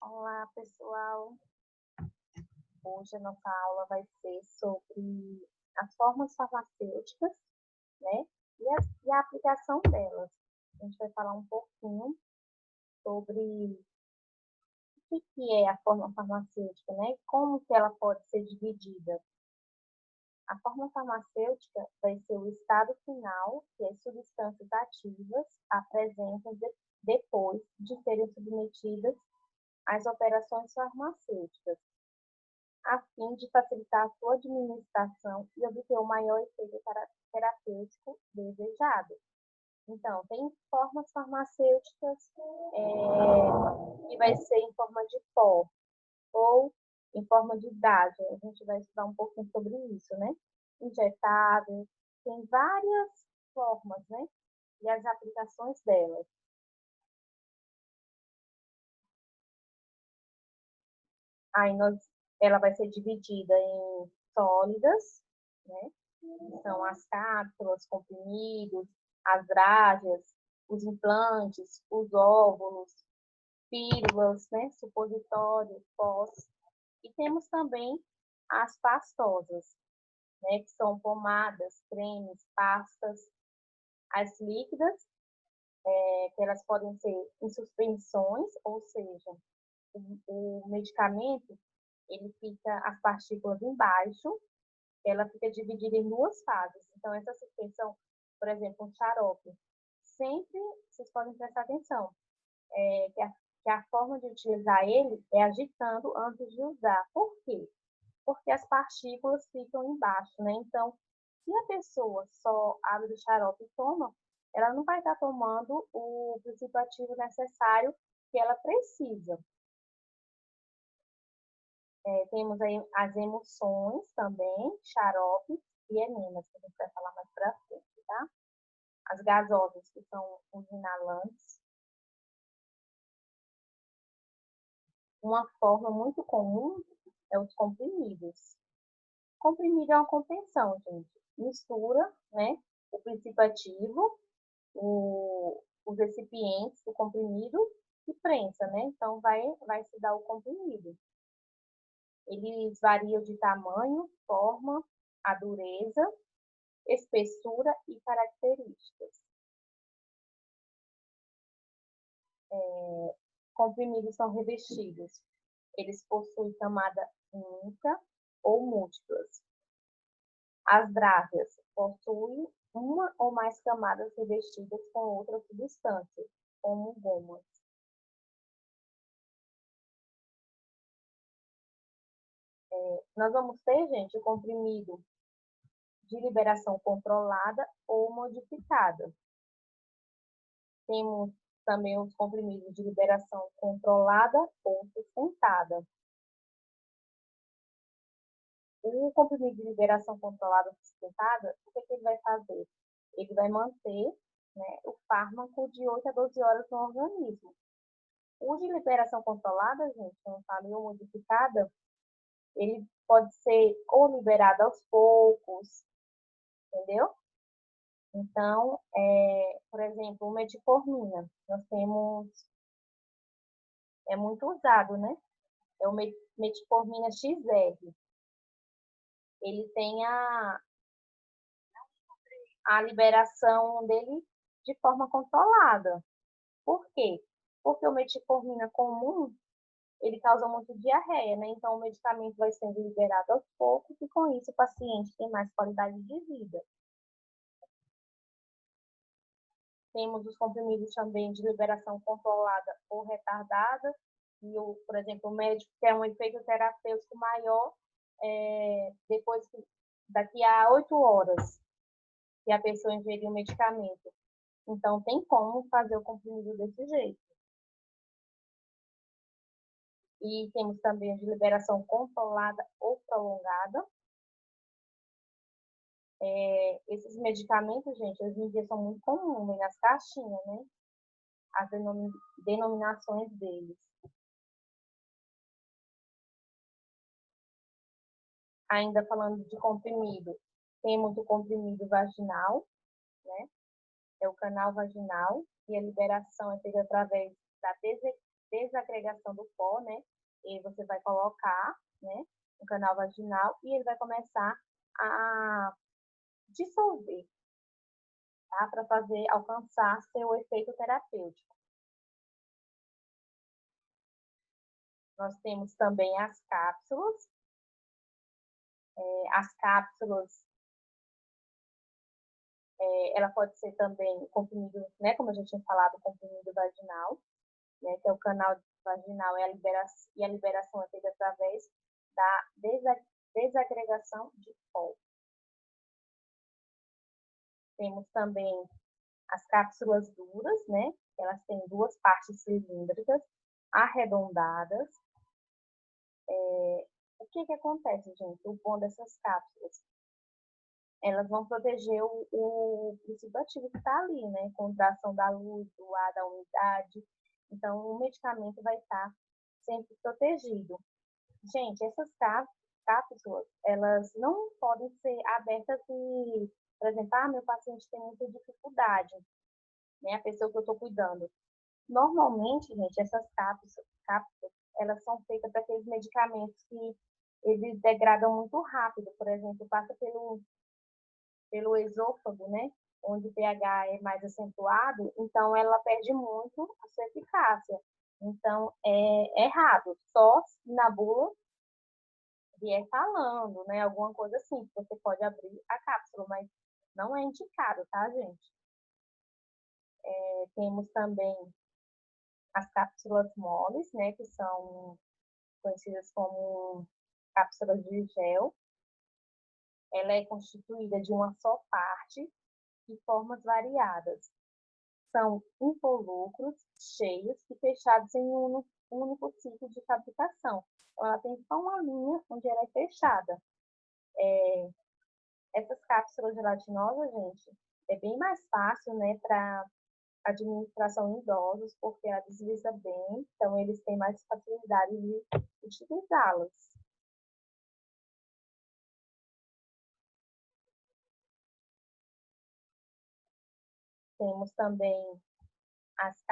Olá, pessoal. Hoje a nossa aula vai ser sobre as formas farmacêuticas, né? E a aplicação delas. A gente vai falar um pouquinho sobre o que é a forma farmacêutica, né? Como que ela pode ser dividida. A forma farmacêutica vai ser o estado final que as substâncias ativas apresentam depois de serem submetidas às operações farmacêuticas, a fim de facilitar a sua administração e obter o maior efeito terapêutico desejado. Então, tem formas farmacêuticas que vai ser em forma de pó ou em forma de dádio. A gente vai estudar um pouquinho sobre isso, né? Injetável, tem várias formas, né? E as aplicações delas. Aí ela vai ser dividida em sólidas, né? São as cápsulas, comprimidos, as drágeas, os implantes, os óvulos, pílulas, né? Supositórios, pós. E temos também as pastosas, né? Que são pomadas, cremes, pastas. As líquidas, que elas podem ser em suspensões, ou seja, o medicamento, ele fica as partículas embaixo, ela fica dividida em duas fases. Então, essa suspensão, por exemplo, um xarope, sempre vocês podem prestar atenção, que a forma de utilizar ele é agitando antes de usar. Por quê? Porque as partículas ficam embaixo, né? Então, se a pessoa só abre o xarope e toma, ela não vai estar tomando o princípio ativo necessário que ela precisa. Temos aí as emulsões também, xaropes e enemas, que a gente vai falar mais para frente, tá? As gasosas, que são os inalantes. Uma forma muito comum é os comprimidos. Comprimido é uma contenção, gente. Mistura, né, o princípio ativo, os recipientes do comprimido e prensa, né? Então, vai se dar o comprimido. Eles variam de tamanho, forma, a dureza, espessura e características. Comprimidos são revestidos. Eles possuem camada única ou múltiplas. As drágeas possuem uma ou mais camadas revestidas com outras substâncias, como gomas. Nós vamos ter, gente, o comprimido de liberação controlada ou modificada. Temos também os comprimidos de liberação controlada ou sustentada. O comprimido de liberação controlada ou sustentada, o que ele vai fazer? Ele vai manter, né, o fármaco de 8 a 12 horas no organismo. O de liberação controlada, gente, como eu falei, ou modificada, ele pode ser ou liberado aos poucos, entendeu? Então, por exemplo, metformina, nós temos, é muito usado, né? É o metformina XR. Ele tem a liberação dele de forma controlada. Por quê? Porque o metformina comum, ele causa muito diarreia, né? Então, o medicamento vai sendo liberado aos poucos e, com isso, o paciente tem mais qualidade de vida. Temos os comprimidos também de liberação controlada ou retardada, e, por exemplo, o médico quer um efeito terapêutico maior daqui a 8 horas que a pessoa ingeriu o medicamento. Então, tem como fazer o comprimido desse jeito. E temos também de liberação controlada ou prolongada. Esses medicamentos, gente, hoje em dia são muito comuns nas caixinhas, né? As denominações deles. Ainda falando de comprimido, temos o comprimido vaginal, né? É o canal vaginal, e a liberação é feita através da desagregação do pó, né? E você vai colocar, né, no canal vaginal e ele vai começar a dissolver, tá? Para fazer alcançar seu efeito terapêutico. Nós temos também as cápsulas. As cápsulas, ela pode ser também comprimido, né? Como a gente tinha falado, comprimido vaginal, né? Que é o canal vaginal e a liberação é feita através da desagregação de pó. Temos também as cápsulas duras, né? Elas têm duas partes cilíndricas, arredondadas. O que acontece, gente? O bom dessas cápsulas, elas vão proteger o princípio ativo que está ali, né? Contra a ação da luz, do ar, da umidade. Então, o medicamento vai estar sempre protegido. Gente, essas cápsulas, elas não podem ser abertas e, por exemplo, meu paciente tem muita dificuldade, né? A pessoa que eu estou cuidando. Normalmente, gente, essas cápsulas, elas são feitas para aqueles medicamentos que eles degradam muito rápido. Por exemplo, passa pelo esôfago, né? Onde o pH é mais acentuado, então ela perde muito a sua eficácia. Então, é errado. Só na bula vier falando, né? Alguma coisa assim, que você pode abrir a cápsula, mas não é indicado, tá, gente? Temos também as cápsulas moles, né? Que são conhecidas como cápsulas de gel. Ela é constituída de uma só parte de formas variadas. São involucros cheios e fechados em um único ciclo de fabricação. Então, ela tem só uma linha onde ela é fechada. Essas cápsulas gelatinosas, gente, é bem mais fácil, né, para administração em idosos, porque ela desliza bem, então eles têm mais facilidade de utilizá-las. Temos também as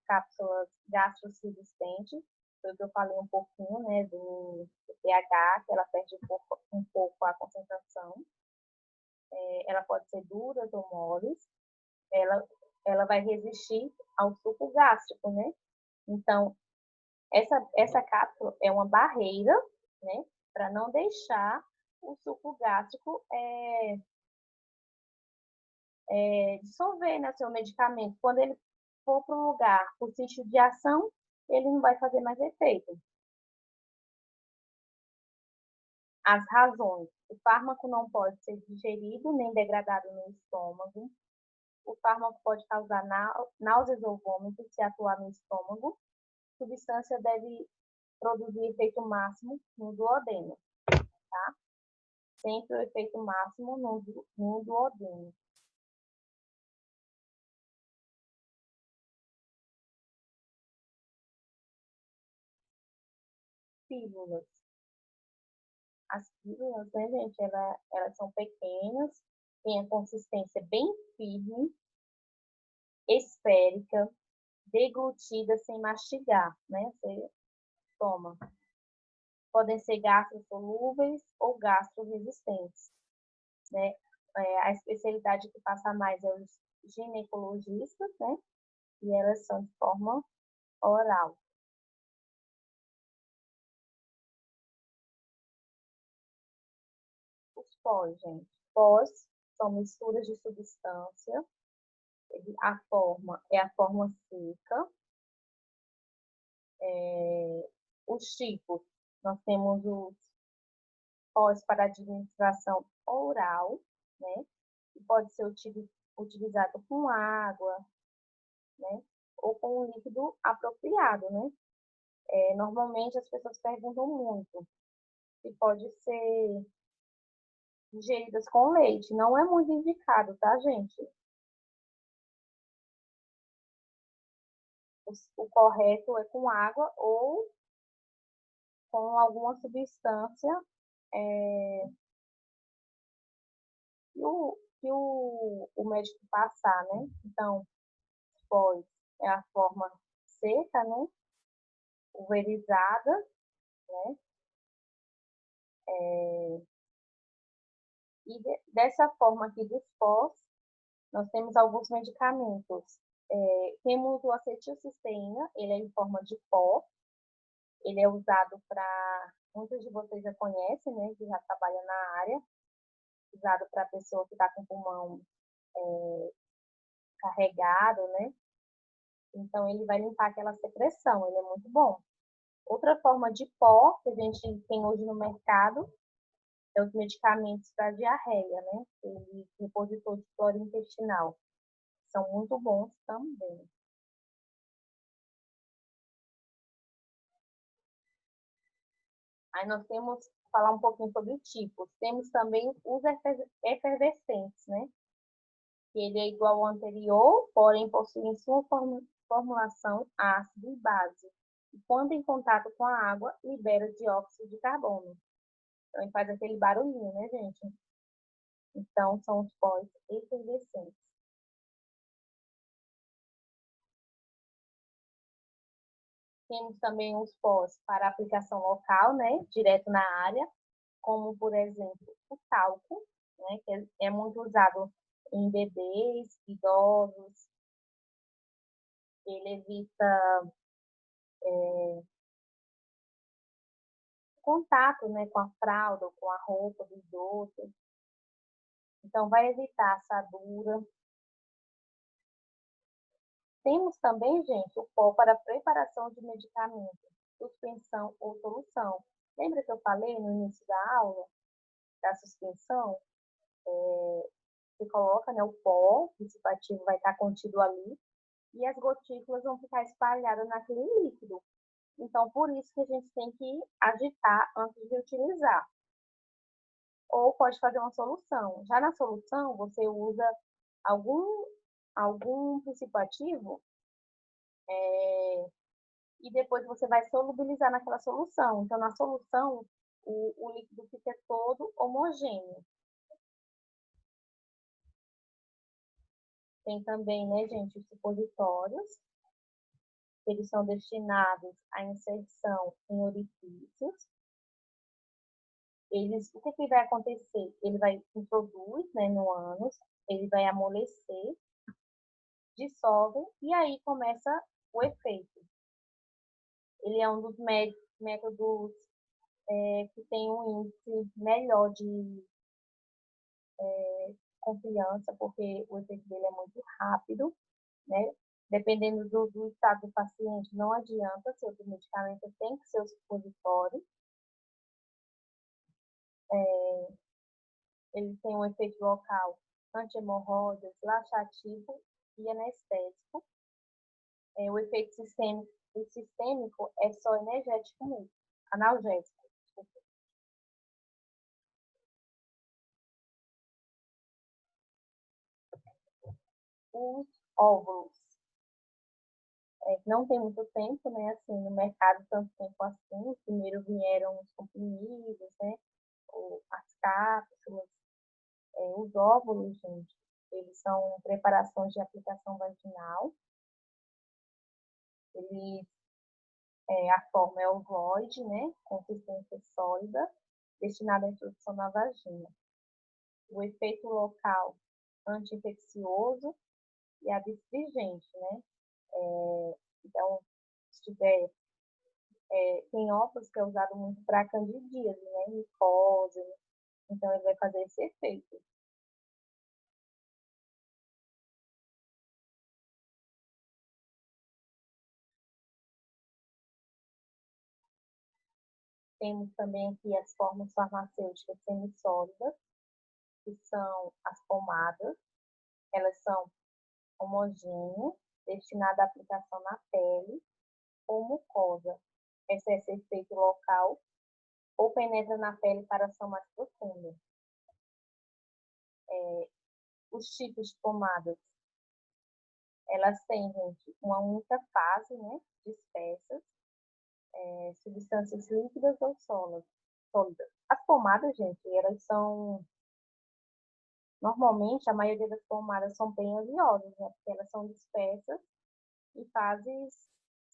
cápsulas gastroresistentes, foi o que eu falei um pouquinho, né, do pH, que ela perde um pouco a concentração. Ela pode ser dura ou moles. Ela vai resistir ao suco gástrico, né? Então, essa cápsula é uma barreira, né, para não deixar o suco gástrico dissolver, né, seu medicamento. Quando ele for para um lugar por sítio de ação, ele não vai fazer mais efeito. As razões. O fármaco não pode ser digerido nem degradado no estômago. O fármaco pode causar náuseas ou vômitos se atuar no estômago. A substância deve produzir efeito máximo no duodeno, tá? Sempre o efeito máximo no duodeno. Pílulas. As pílulas, né, gente, elas são pequenas, têm a consistência bem firme, esférica, deglutida sem mastigar, né? Você toma. Podem ser gastrosolúveis ou gastroresistentes, né? A especialidade que passa mais é os ginecologistas, né? E elas são de forma oral. Os pós, gente. Pós são misturas de substância. A forma é a forma seca. Os tipos, nós temos os pós para administração oral, né? Que pode ser utilizado com água, né? Ou com um líquido apropriado, né? Normalmente as pessoas perguntam muito se pode ser ingeridas com leite. Não é muito indicado, tá, gente? O correto é com água ou com alguma substância que o médico passar, né? Então, pós é a forma seca, né? pulverizada, né? E dessa forma aqui dos pós, nós temos alguns medicamentos. Temos o acetilcisteína, ele é em forma de pó. Ele é usado para, muitos de vocês já conhecem, né, que já trabalham na área, usado para pessoa que está com o pulmão carregado, né? Então, ele vai limpar aquela secreção, ele é muito bom. Outra forma de pó que a gente tem hoje no mercado é os medicamentos para diarreia, né? Os repositor de flora intestinal. São muito bons também. Aí nós temos que falar um pouquinho sobre tipos. Temos também os efervescentes, né? Que ele é igual ao anterior, porém possui em sua formulação ácido e base. E quando em contato com a água, libera dióxido de carbono. Então, ele faz aquele barulhinho, né, gente? Então, são os pós efervescentes. Temos também os pós para aplicação local, né, direto na área, como, por exemplo, o talco, né, que é muito usado em bebês, idosos. Ele evita contato, né, com a fralda ou com a roupa do idoso. Então, vai evitar assadura. Temos também, gente, o pó para preparação de medicamentos, suspensão ou solução. Lembra que eu falei no início da aula da suspensão? Você coloca, né, o pó, o dissipativo vai estar contido ali, e as gotículas vão ficar espalhadas naquele líquido. Então, por isso que a gente tem que agitar antes de utilizar. Ou pode fazer uma solução. Já na solução, você usa algum, algum princípio ativo e depois você vai solubilizar naquela solução. Então, na solução, o líquido fica todo homogêneo. Tem também, né, gente, os supositórios. Eles são destinados à inserção em orifícios. O que vai acontecer? Ele vai introduz, né, no ânus, ele vai amolecer, dissolve e aí começa o efeito. Ele é um dos métodos que tem um índice melhor de confiança, porque o efeito dele é muito rápido, né? Dependendo do estado do paciente, não adianta ser o medicamento, tem que ser o supositório. Ele tem um efeito local anti-hemorroidas, laxativo e anestésico. O efeito sistêmico é só energético mesmo, analgésico. Os óvulos. Não tem muito tempo, né, assim, no mercado, tanto tempo assim. Primeiro vieram os comprimidos, né, as cápsulas. Os óvulos, gente, eles são preparações de aplicação vaginal. A forma é ovoide, né, consistência sólida, destinada à introdução na vagina. O efeito local anti-infeccioso e adstringente, né? Então, se tiver, tem óvulos que é usado muito para candidíase, né? Micose, então ele vai fazer esse efeito. Temos também aqui as formas farmacêuticas semissólidas, que são as pomadas. Elas são homogêneas, destinadas à aplicação na pele ou mucosa. Exerce efeito local ou penetra na pele para ação mais profunda. Os tipos de pomadas, elas têm, gente, uma única fase, né, de espessas, substâncias líquidas ou sólidas. As pomadas, gente, elas são, normalmente, a maioria das pomadas são bem oleosas, né, porque elas são espessas e fases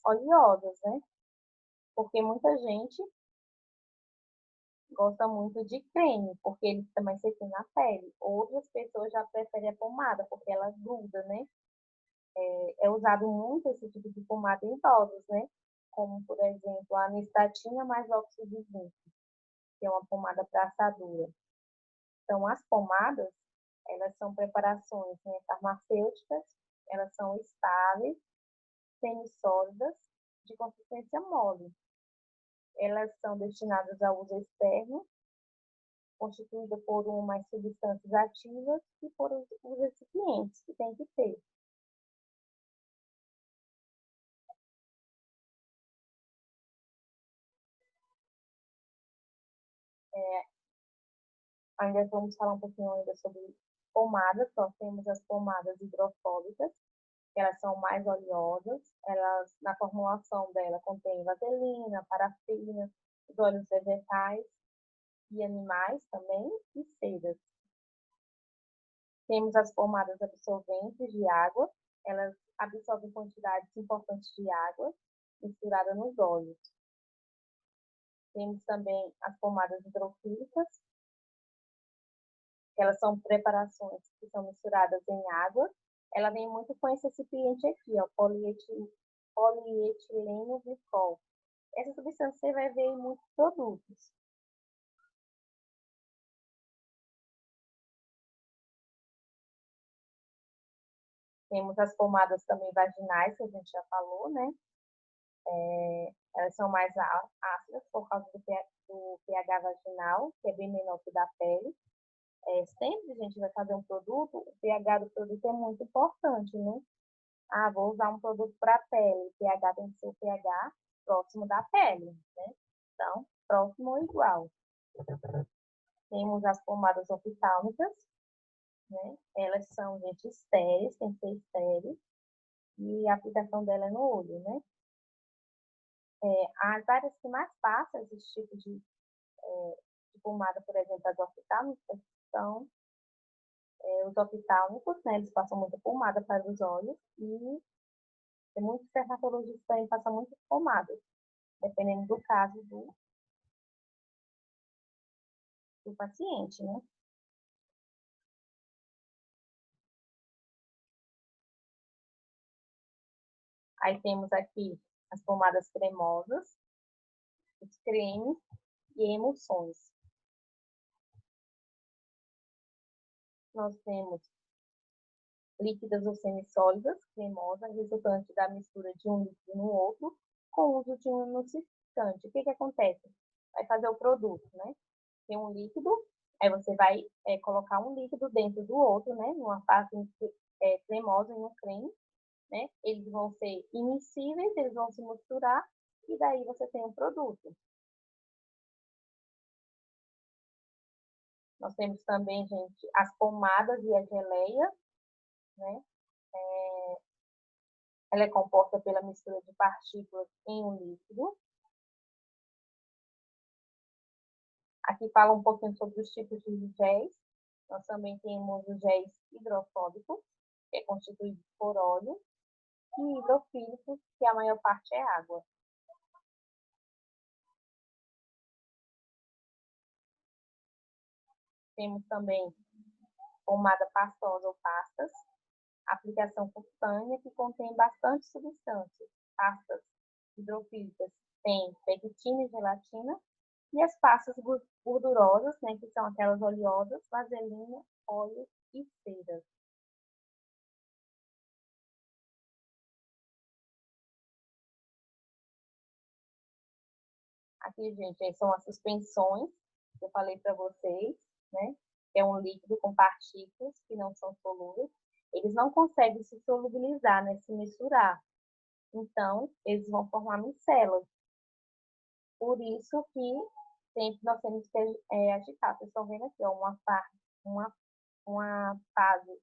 oleosas, né. Porque muita gente gosta muito de creme, porque ele também seca na pele. Outras pessoas já preferem a pomada, porque ela gruda, né? É usado muito esse tipo de pomada em idosos, né? Como, por exemplo, a anistatina mais óxido de zinco, que é uma pomada para assadura. Então, as pomadas, elas são preparações, né, farmacêuticas, elas são estáveis, semissólidas, de consistência mole. Elas são destinadas ao uso externo, constituída por umas substâncias ativas e por os recipientes que tem que ter. Ainda vamos falar um pouquinho ainda sobre pomadas. Nós temos as pomadas hidrofóbicas, que elas são mais oleosas. Elas, na formulação dela, contém vaselina, parafina, os óleos vegetais e animais também, e ceras. Temos as pomadas absorventes de água. Elas absorvem quantidades importantes de água misturada nos óleos. Temos também as pomadas hidrofílicas, que elas são preparações que são misturadas em água. Ela vem muito com esse recipiente aqui, ó, polietileno glicol. Essa substância você vai ver em muitos produtos. Temos as pomadas também vaginais, que a gente já falou, né? Elas são mais ácidas por causa do pH vaginal, que é bem menor que o da pele. Sempre a gente vai fazer um produto, o pH do produto é muito importante, né? Ah, vou usar um produto para a pele, o pH tem que ser o pH próximo da pele, né? Então, próximo ou igual. Temos as pomadas oftálmicas, né? Elas são, gente, estéreis, tem que ser estéreis, e a aplicação dela é no olho, né? As áreas que mais passam esse tipo de pomada, por exemplo, as oftálmicas, são os oftálmicos, né? Eles passam muita pomada para os olhos, e tem muitos dermatologistas também passam muitas pomadas, dependendo do caso do paciente, né? Aí temos aqui as pomadas cremosas, os cremes e emulsões. Nós temos líquidas ou semissólidas, cremosa, resultante da mistura de um líquido no outro, com o uso de um emulsificante. O que acontece? Vai fazer o produto, né? Tem um líquido, aí você vai colocar um líquido dentro do outro, né? Numa fase cremosa, em um creme, né? Eles vão ser immiscíveis, eles vão se misturar, e daí você tem um produto. Nós temos também, gente, as pomadas e a geleia, né? Ela é composta pela mistura de partículas em um líquido. Aqui fala um pouquinho sobre os tipos de géis. Nós também temos os géis hidrofóbicos, que é constituído por óleo, e hidrofílicos, que a maior parte é água. Temos também pomada pastosa ou pastas, aplicação cutânea, que contém bastante substâncias. Pastas hidrofílicas têm pectina e gelatina, e as pastas gordurosas, né, que são aquelas oleosas, vaselina, óleo e cera. Aqui, gente, são as suspensões que eu falei para vocês, né? É um líquido com partículas que não são solúveis. Eles não conseguem se solubilizar, né? Se misturar. Então, eles vão formar micelas. Por isso que sempre nós temos que agitar. Vocês estão vendo aqui, ó, uma, uma fase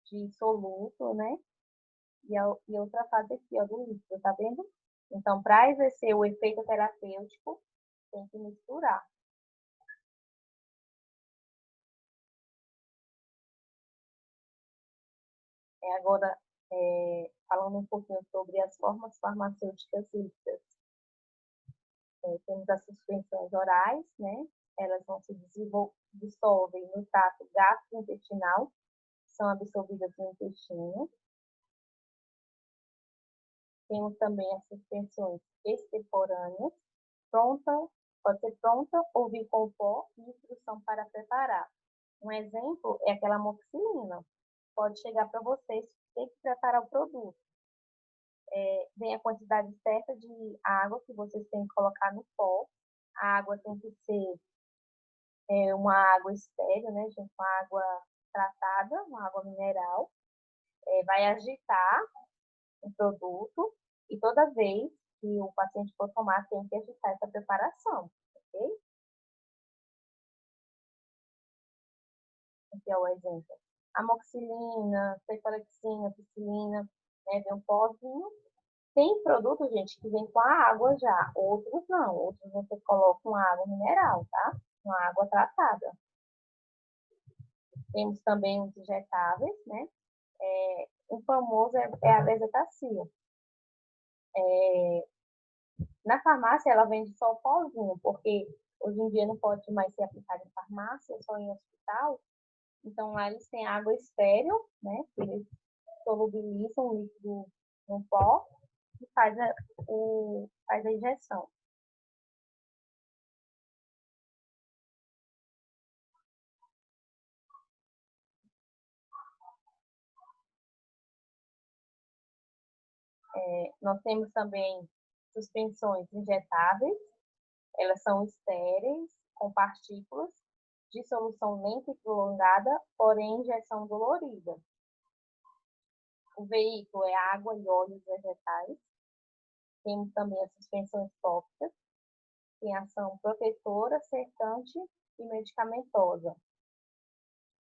de soluto, né? E outra fase aqui, ó, do líquido, tá vendo? Então, para exercer o efeito terapêutico, tem que misturar. Agora, falando um pouquinho sobre as formas farmacêuticas líquidas. Temos as suspensões orais, né? Elas vão se dissolvem no trato gastrointestinal, são absorvidas no intestino. Temos também as suspensões extemporâneas, pode ser pronta ou vir com pó e instrução para preparar. Um exemplo é aquela amoxicilina. Pode chegar para vocês, tem que preparar o produto. Vem a quantidade certa de água que vocês têm que colocar no pó. A água tem que ser uma água estéril, né, gente? Uma água tratada, uma água mineral. Vai agitar o produto e toda vez que o paciente for tomar, tem que agitar essa preparação, ok? Aqui é o exemplo. Amoxicilina, cefalexina, piscilina, né, vem um pozinho. Tem produto, gente, que vem com a água já, outros não. Outros você coloca uma água mineral, tá? Uma água tratada. Temos também os injetáveis, né? O famoso é a bezetacil. Na farmácia, ela vende só o pozinho, porque hoje em dia não pode mais ser aplicado em farmácia, só em hospital. Então, lá eles têm água estéril, né? Eles solubilizam o líquido no pó e faz a injeção. Nós temos também suspensões injetáveis, elas são estéreis, com partículas, de solução lenta e prolongada, porém injeção dolorida. O veículo é água e óleos vegetais. Temos também as suspensões tópicas, tem ação protetora, secante e medicamentosa.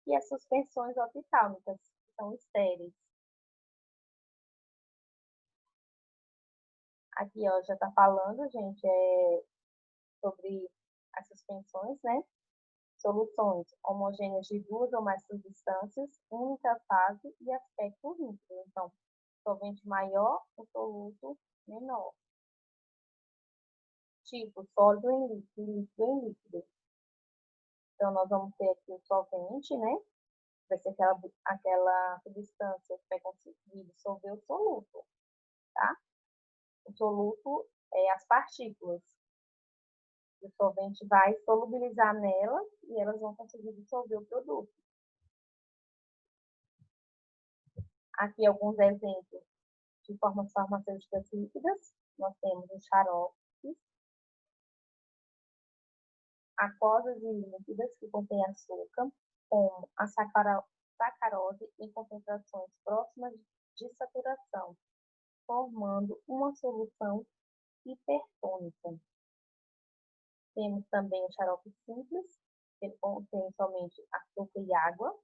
E as suspensões oftálmicas, que são estéreis. Aqui, ó, já está falando, gente, sobre as suspensões, né? Soluções homogêneas de duas ou mais substâncias, única fase e aspecto líquido. Então, solvente maior, o soluto menor. Tipo, sólido em líquido, líquido em líquido. Então, nós vamos ter aqui o solvente, né? Vai ser aquela substância que vai conseguir dissolver o soluto, tá? O soluto é as partículas. O solvente vai solubilizar nelas e elas vão conseguir dissolver o produto. Aqui alguns exemplos de formas farmacêuticas líquidas. Nós temos os xaropes, aquosas e líquidas que contêm açúcar, como a sacarose em concentrações próximas de saturação, formando uma solução hipertônica. Temos também o xarope simples, que contém somente açúcar e água.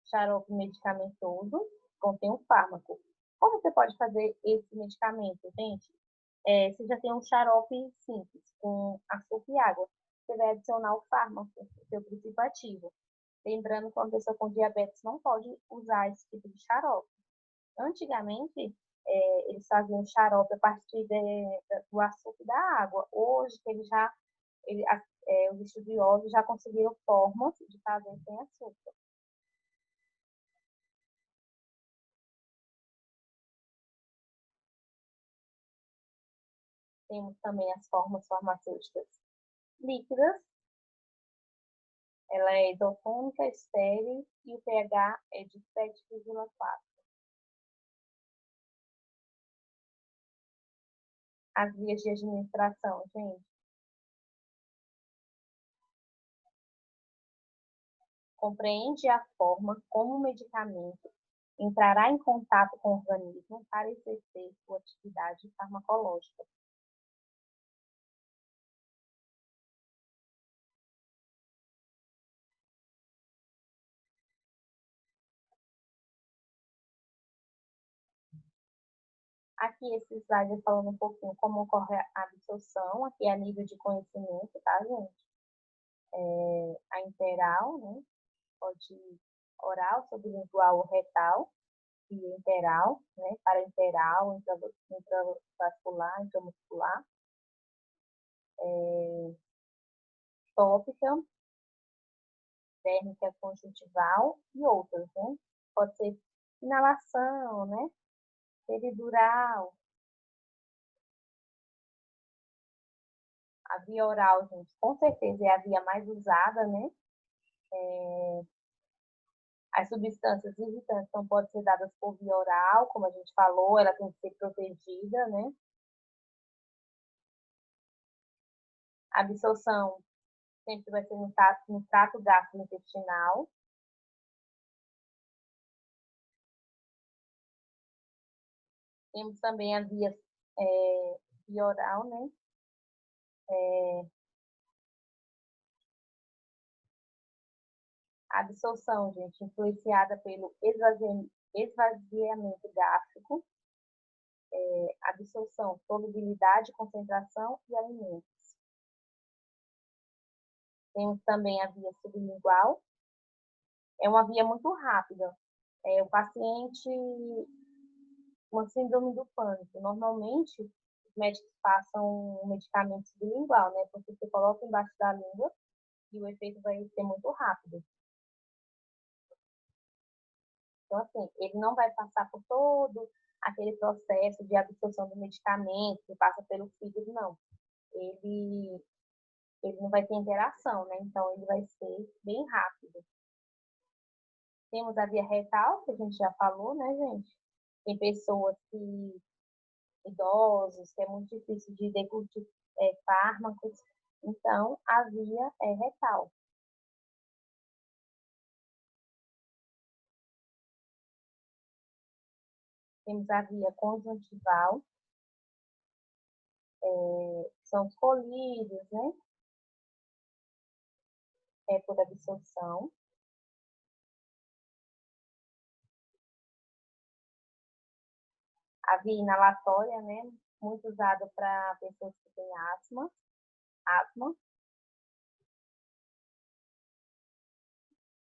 Xarope medicamentoso, contém um fármaco. Como você pode fazer esse medicamento, gente? Você já tem um xarope simples, com açúcar e água. Você vai adicionar o fármaco, o seu princípio ativo. Lembrando que uma pessoa com diabetes não pode usar esse tipo de xarope. Antigamente, eles faziam xarope a partir do açúcar e da água. Hoje, os estudiosos já conseguiram formas de fazer sem açúcar. Temos também as formas farmacêuticas líquidas. Ela é isotônica, estéril e o pH é de 7,4. As vias de administração, gente. Compreende a forma como o medicamento entrará em contato com o organismo para exercer sua atividade farmacológica. Aqui esse slide é falando um pouquinho como ocorre a absorção, aqui é a nível de conhecimento, tá, gente? A interal, né? Pode oral, sublingual ou retal, e interal, né? Parenteral, intravascular, intramuscular. tópica, térmica conjuntival e outras, né? Pode ser inalação, né? Peridural, a via oral, gente, com certeza é a via mais usada, né? As substâncias irritantes não podem ser dadas por via oral, como a gente falou, ela tem que ser protegida, né? A absorção sempre vai ser no trato gastrointestinal. Temos também a via oral, né? A absorção, gente, influenciada pelo esvaziamento gástrico, absorção, solubilidade, concentração e alimentos. Temos também a via sublingual, é uma via muito rápida. O paciente, uma síndrome do pânico, normalmente os médicos passam um medicamento sublingual, né? Porque você coloca embaixo da língua e o efeito vai ser muito rápido. Então, assim, ele não vai passar por todo aquele processo de absorção do medicamento, que passa pelo fígado, não. Ele, ele não vai ter interação, né? Então, ele vai ser bem rápido. Temos a via retal, que a gente já falou, né, gente? Tem pessoas idosos, que é muito difícil de deglutir fármacos. Então, a via é retal. Temos a via conjuntival, são os colírios, né? Por absorção. A via inalatória, né? Muito usada para pessoas que têm asma.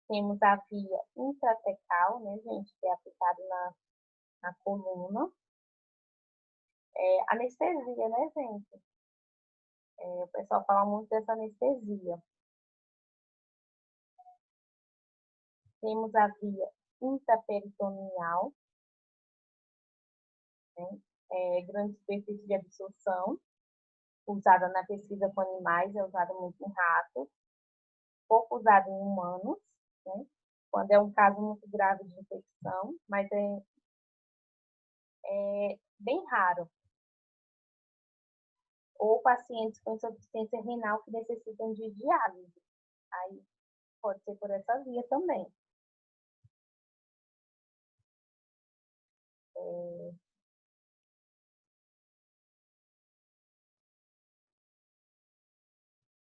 Temos a via intratecal, né, gente? Que é aplicada na coluna. Anestesia, né, gente? O pessoal fala muito dessa anestesia. Temos a via intraperitoneal, né? Grande superfície de absorção, usada na pesquisa com animais, é usada muito em ratos, pouco usada em humanos, né? Quando é um caso muito grave de infecção, mas é bem raro. Ou pacientes com insuficiência renal que necessitam de diálise. Aí pode ser por essa via também.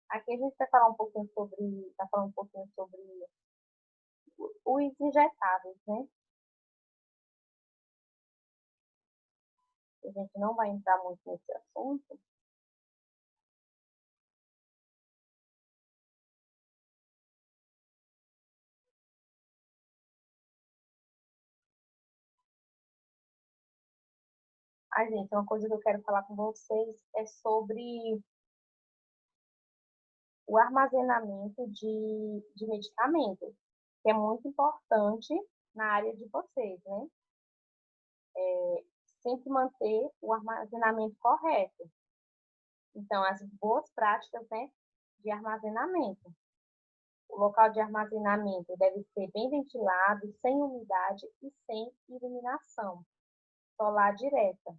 Aqui a gente vai falar tá falando um pouquinho sobre os injetáveis, né? A gente não vai entrar muito nesse assunto. Ai, gente, uma coisa que eu quero falar com vocês é sobre o armazenamento de medicamentos, que é muito importante na área de vocês, né? Sempre manter o armazenamento correto. Então, as boas práticas, né, de armazenamento. O local de armazenamento deve ser bem ventilado, sem umidade e sem iluminação solar direta.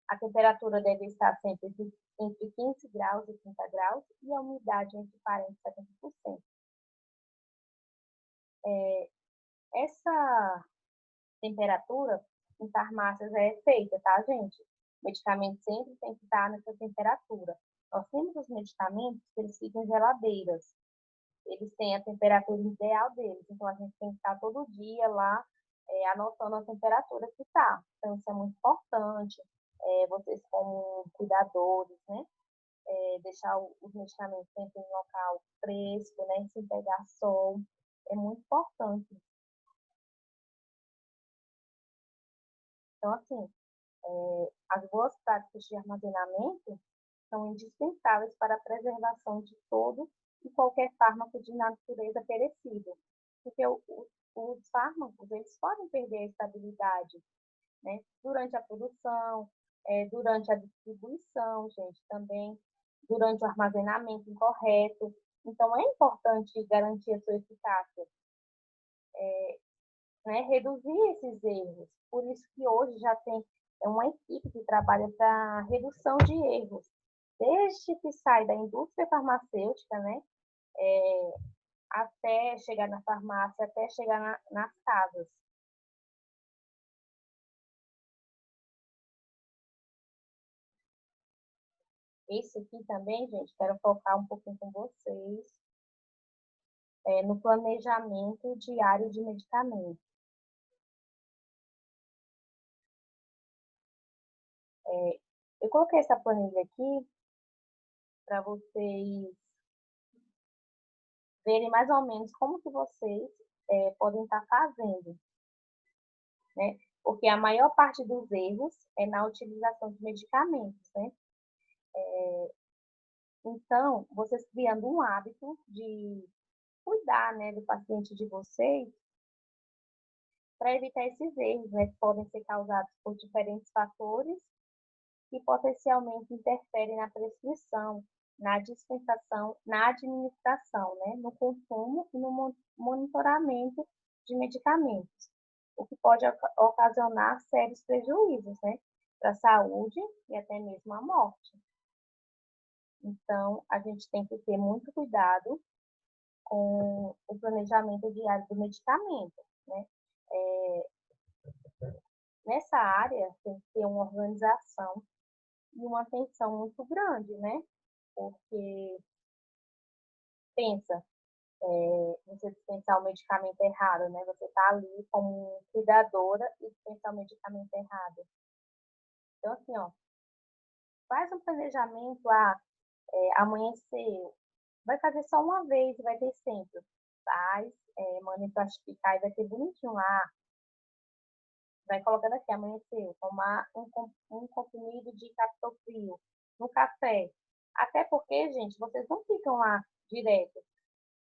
A temperatura deve estar sempre entre 15 graus e 30 graus e a umidade entre 40% e 70%. Essa temperatura em farmácias é feita, tá, gente? O medicamento sempre tem que estar nessa temperatura. Nós temos os medicamentos que eles ficam em geladeiras. Eles têm a temperatura ideal deles. Então, a gente tem que estar todo dia lá anotando a temperatura que está. Então, isso é muito importante. Vocês, como cuidadores, né? Deixar os medicamentos sempre em local fresco, né? Sem pegar sol. É muito importante. Então, assim, As boas práticas de armazenamento são indispensáveis para a preservação de todo e qualquer fármaco de natureza perecível, porque os fármacos eles podem perder a estabilidade, né, durante a produção, durante a distribuição, gente, também durante o armazenamento incorreto. Então, é importante garantir a sua eficácia, né, reduzir esses erros. Por isso que hoje já tem uma equipe que trabalha para redução de erros, desde que sai da indústria farmacêutica, né, até chegar na farmácia, até chegar nas casas. Esse aqui também, gente, quero focar um pouquinho com vocês no planejamento diário de medicamentos. Eu coloquei essa planilha aqui para vocês verem mais ou menos como que vocês podem estar fazendo, né? Porque a maior parte dos erros é na utilização de medicamentos, né? Então, vocês criando um hábito de cuidar, né, do paciente de vocês, para evitar esses erros, né, que podem ser causados por diferentes fatores que potencialmente interferem na prescrição, na dispensação, na administração, né, no consumo e no monitoramento de medicamentos, o que pode ocasionar sérios prejuízos, né, para a saúde e até mesmo a morte. Então, a gente tem que ter muito cuidado com o planejamento diário do medicamento, né? Nessa área, tem que ter uma organização e uma atenção muito grande, né? Porque, pensa, você dispensar o medicamento errado, né? Você está ali como cuidadora e dispensar o medicamento errado. Então, assim, ó, faz um planejamento, amanheceu, vai fazer só uma vez, vai ter sempre. Faz, manda em plastificar e vai ter bonitinho lá. Vai colocando aqui, amanheceu, tomar um comprimido de captopril no café. Até porque, gente, vocês não ficam lá direto.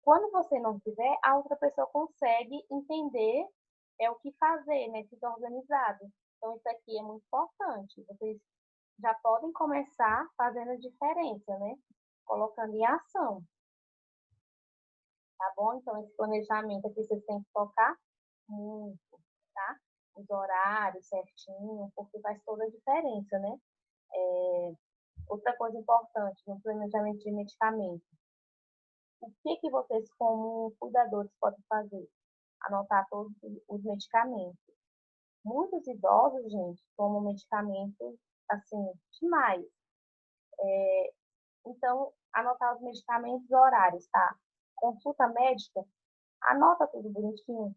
Quando você não tiver, a outra pessoa consegue entender o que fazer, né? Fica organizado. Então, isso aqui é muito importante. Vocês já podem começar fazendo a diferença, né? Colocando em ação, tá bom? Então, esse planejamento aqui vocês têm que focar muito, tá? Os horários certinho, porque faz toda a diferença, né? Outra coisa importante no planejamento de medicamento. O que vocês, como cuidadores, podem fazer? Anotar todos os medicamentos. Muitos idosos, gente, tomam medicamentos, assim, demais. Então, anotar os medicamentos e horários, tá? Consulta médica, anota tudo bonitinho,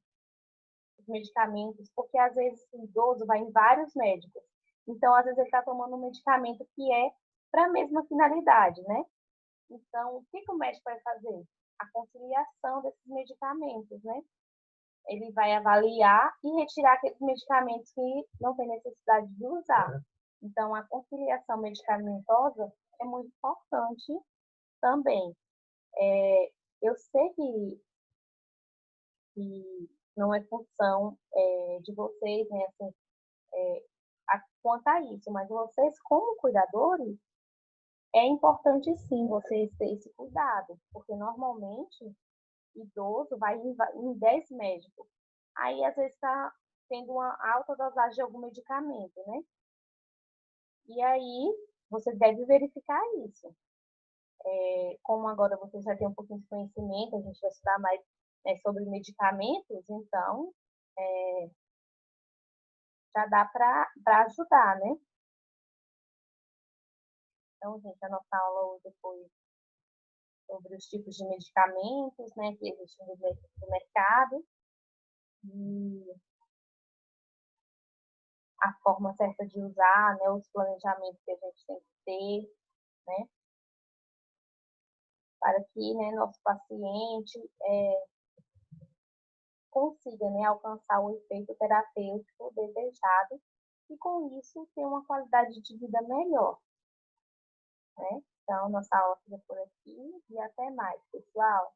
os medicamentos, porque às vezes o idoso vai em vários médicos. Então, às vezes ele está tomando um medicamento que é para a mesma finalidade, né? Então, o que o médico vai fazer? A conciliação desses medicamentos, né? Ele vai avaliar e retirar aqueles medicamentos que não tem necessidade de usar. Então, a conciliação medicamentosa é muito importante também. Eu sei que não é função de vocês, né, assim, quanto a isso, mas vocês, como cuidadores, é importante sim vocês terem esse cuidado, porque normalmente idoso vai em 10 médicos. Aí, às vezes, está tendo uma alta dosagem de algum medicamento, né? E aí, você deve verificar isso. Como agora você já tem um pouquinho de conhecimento, a gente vai estudar mais sobre medicamentos, então já dá para ajudar, né? Então, gente, a nossa aula hoje foi sobre os tipos de medicamentos, né, que existem no mercado e a forma certa de usar, né, os planejamentos que a gente tem que ter, né, para que, né, nosso paciente consiga, né, alcançar o efeito terapêutico desejado e com isso ter uma qualidade de vida melhor, né? Então, nossa aula fica por aqui e até mais, pessoal.